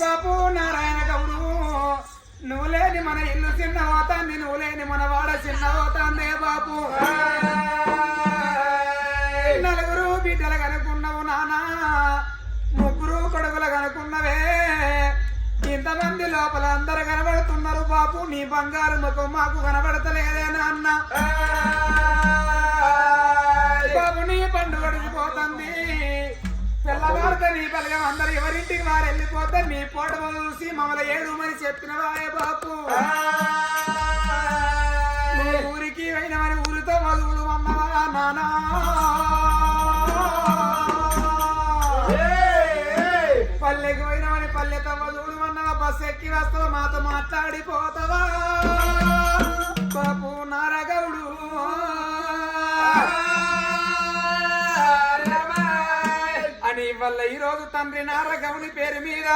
బాపు నారాయణ గౌడు నువ్వు లేని మన ఇల్లు చిన్న పోతాంది నువ్వు లేని మన వాడ చిన్న పోతాందే బాపు నలుగురు బిడ్డలు కనుకున్నావు నానా ముగ్గురు కొడుకులు కనుకున్నవే ఇంతమంది లోపల అందరు కనబడుతున్నారు బాపు నీ బంగారు ముఖం మాకు కనబడతలేదే నాన్న బాబు నీ పండు గడిచిపోతుంది పిల్లవారితో నీ బలగం అందరు ఎవరింటికి వారు వెళ్ళిపోతే నీ పూట చూసి మమ్మల్ని ఏడుమని చెప్పినవాయే బాపు ఊరికి అయినవని ఊరితో మధువులు అన్నవా నానా పల్లెకి పోయినవని పల్లెతో మధువులు అన్నవా బస్సు ఎక్కి వస్తావా మాతో మాట్లాడిపోతావా బాపు నారగౌడు అని వల్ల ఈరోజు తండ్రి నారగౌని పేరు మీద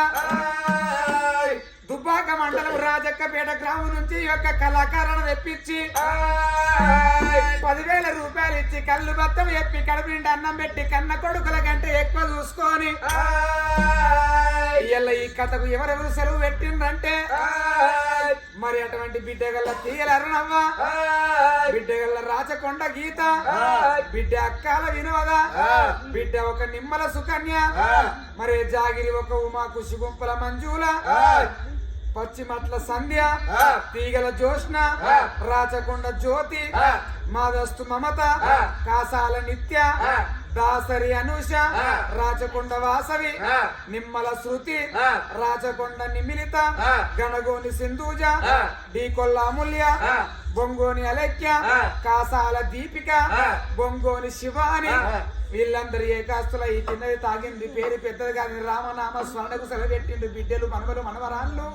దుబ్బాక మండలం రాజక్కపేట గ్రామం నుంచి ఈ యొక్క కళాకారులను తెప్పించి 10,000 రూపాయలు ఇచ్చి కళ్ళు బత్తం చెప్పి కడుపునిండి అన్నం పెట్టి కన్న కొడుకుల కంటే ఎక్కువ చూసుకొని ఇలా ఈ కథకు ఎవరెవరు సెలవు పెట్టిండ్రంటే మరి అటువంటి బిడ్డగల్ల తీగల అరుణవ్వ బిడ్డగల్ల రాచకొండ గీత బిడ్డ అక్కాల వినోద బిడ్డ ఒక నిమ్మల సుకన్య మరి జాగిరి ఒక ఉమా కుషి గుంపల మంజుల పశ్చిమట్ల సంధ్య తీగల జోష్ణ రాచకొండ జ్యోతి మాదస్తు మమత కాసాల నిత్య దాసరి అనూష రాచకొండ వాసవి నిమ్మల శృతి రాచకొండ నిమిలిత గణగోని సింధూజ డీకొల్ల అమూల్య బొంగోని అలెక్య కాసాల దీపిక బొంగోని శివాని వీళ్ళందరూ ఏకాస్తుల ఈ చిన్నది తాగింది పేరు పెద్దది కానీ రామనామ స్మరణకు సెలవెట్టిండు బిడ్డలు మనవలు మనవరాళ్ళు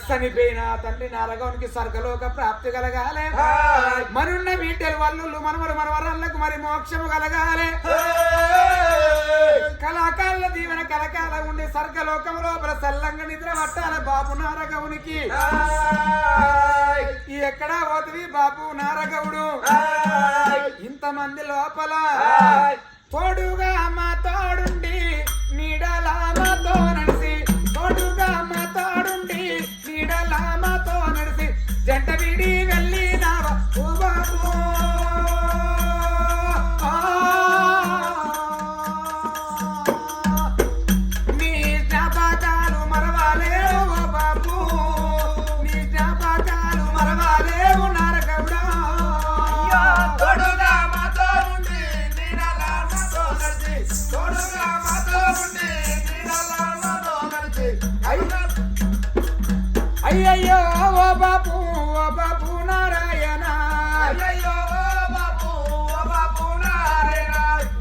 చనిపోయిన తండ్రి నారగౌనికి స్వర్గలోక ప్రాప్తి కలగాలి మనున్న బిడ్డలు వల్లు మనవలు మనవరాళ్ళకు మరి మోక్షము కలగాలి కళాకారుల దీవెన కలకాల ఉండి స్వర్గలోకము లోపల సల్లంగా నిద్ర పట్టాల బాబు నారగౌనికి ఎక్కడా పోతుంది బాబు నారగౌడు ఇంతమంది లోపల తోడుగా అమ్మ తోడుండి నీడలామతో నడిసి తోడుగా అమ్మ తోడుండి నీడలామతో నడిసి జంట విడి వెళ్ళినావా ఓ బాబు నీ జ్ఞాపకాలు మరవాలేవు ఓ బాబు నీ జ్ఞాపకాలు మరవాలేవు నారగౌడా తోడుగా అయ్యయ్యో ఓ బాపు నారాయణ అయ్యయ్యో ఓ బాపు నారాయణ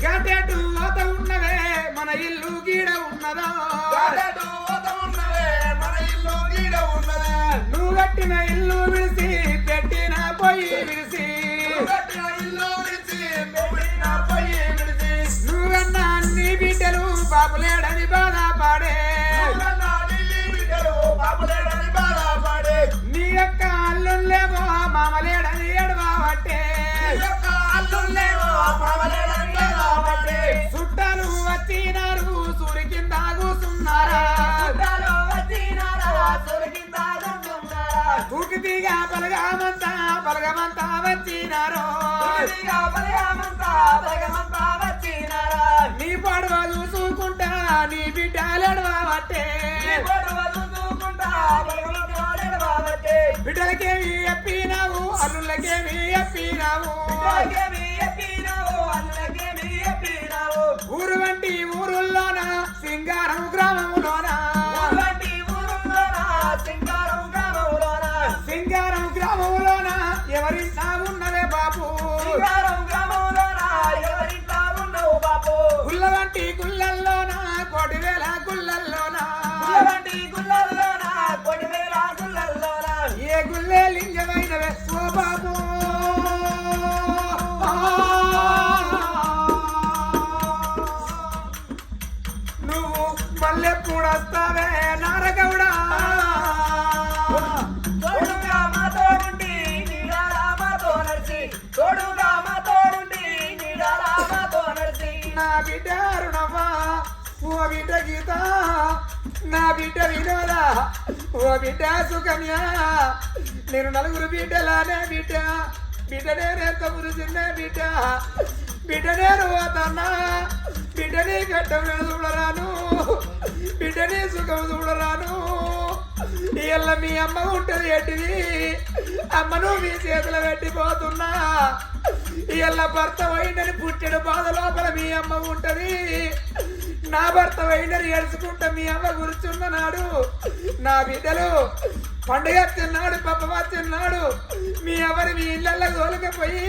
గటెటు ఓత ఉన్నవే మన ఇల్లు గీడ ఉన్నదా గటెటు ఓత ఉన్నవే మన ఇల్లు గీడ ఉన్నదా నువ్వు కట్టిన ఇల్లు విడిసి పెట్టిన పొయ్యి విడిసి కట్టిన ఇల్లు విడిసి పెట్టిన పొయ్యి విడిసి నువ్వన్నా అన్ని బిడ్డలు బాపులేడని బాధపడే నీ యొక్క అల్లుళ్ళేమో మామలేడని ఏడవాబట్టే చుట్టాలు వచ్చినారు సూరి కింద కూసున్నారా తూకితీగా బలగమంతా వచ్చినారు నీ పడవ చూసుకుంటా నీ బిడ్డలెడవాబట్టే బిడ్డలకేమి చెప్పినావు అల్లుళ్ళకేమి చెప్పినావు ఊరు వంటి ఊరుల్లోన సింగారం గ్రామంలోన సింగారం గ్రామంలోన ఎవరింటా ఉన్నవే బాబు గుల్ల వంటి గుళ్ళల్లోన 1,000 గుళ్ళల్లోన ఏ గుల్లే లింగమైనవే ఓ బాబు నువ్వు మల్లెప్పుడు వస్తావే నారగౌడా నా బిడ్డ అరుణవ్వా ఓ బిడ్డ గీత నా బిడ్డ వినోదా ఓ బిడ్డ సుకన్య నేను నలుగురు బిడ్డలానే బిడ్డ బిడ్డ నేను ఎంత మురిసిన్న బిడ్డ బిడ్డ నేను పోతన్నా బిడ్డని గడ్డం చూడరాను బిడ్డని సుఖం చూడరాను ఇళ్ళ మీ అమ్మ ఉంటది ఏంటిది అమ్మను మీ చేతులు పెట్టిపోతున్నా ఇళ్ళ భర్త పోయిందని పుట్టిన బాధ లోపల మీ అమ్మ ఉంటది నా భర్త పోయిందని ఏడుచుకుంటా మీ అమ్మ కూర్చున్నాడు నా బిడ్డలు పండుగ తిన్నాడు పప్ప తిన్నాడు మీ ఎవరు మీ ఇళ్ళల్లో తోలకపోయి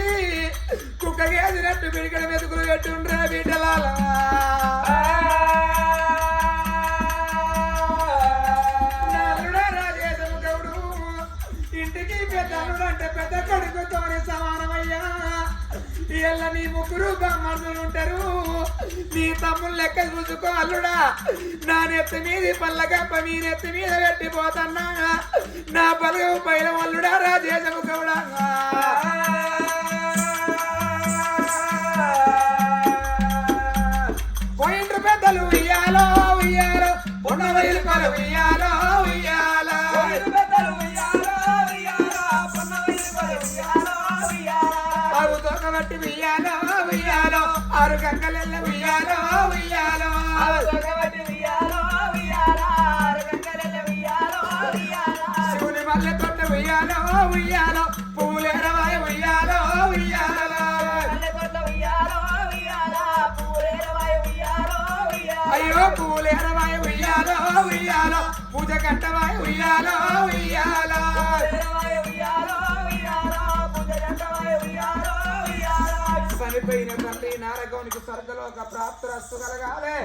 కుక్క గేసినట్టు పిడికడ మెతుకులు పెట్టుండ్రా బిడ్డలాలా ఇంటికి పెద్దలు అంటే పెద్ద కొడుకుతోనే సమానమయ్యా ఇళ్ళ నీ ముగ్గురు బ్రాహ్మణులు ఉంటారు నీ తమ్ముళ్ళు లెక్క చూసుకో అల్లుడా నా నెత్తి మీది పల్లగప్ప మీ నెత్తి మీద పెట్టిపోతన్నా నా పలుగు పైన అల్లుడా రాజేశము గౌడా పోయిండ్రు పెద్దలు ఉయ్యాలో ఉయ్యాలో ఉన్న వైలు పలు ఉయ్యాలో ఉయ్యాలో బట్టి ఉయ్యాలో ఉయ్యాలో ఆరు గంగలెల్ల ఉయ్యాలో ఉయ్యాలో శివుని మల్లె తొట్ట ఉయ్యాలో ఉయ్యాలో పూలేరవాయ ఉయ్యాలో ఉయ్యాలో అయ్యో పూలేరవాయ ఉయ్యాలో ఉయ్యాలో పూజ కట్టవాయ ఉయ్యాలో ఉయ్యాలో చనిపోయిన తండ్రి నారగౌనికి స్వర్గలోక ప్రాప్తురస్తు కలగాలే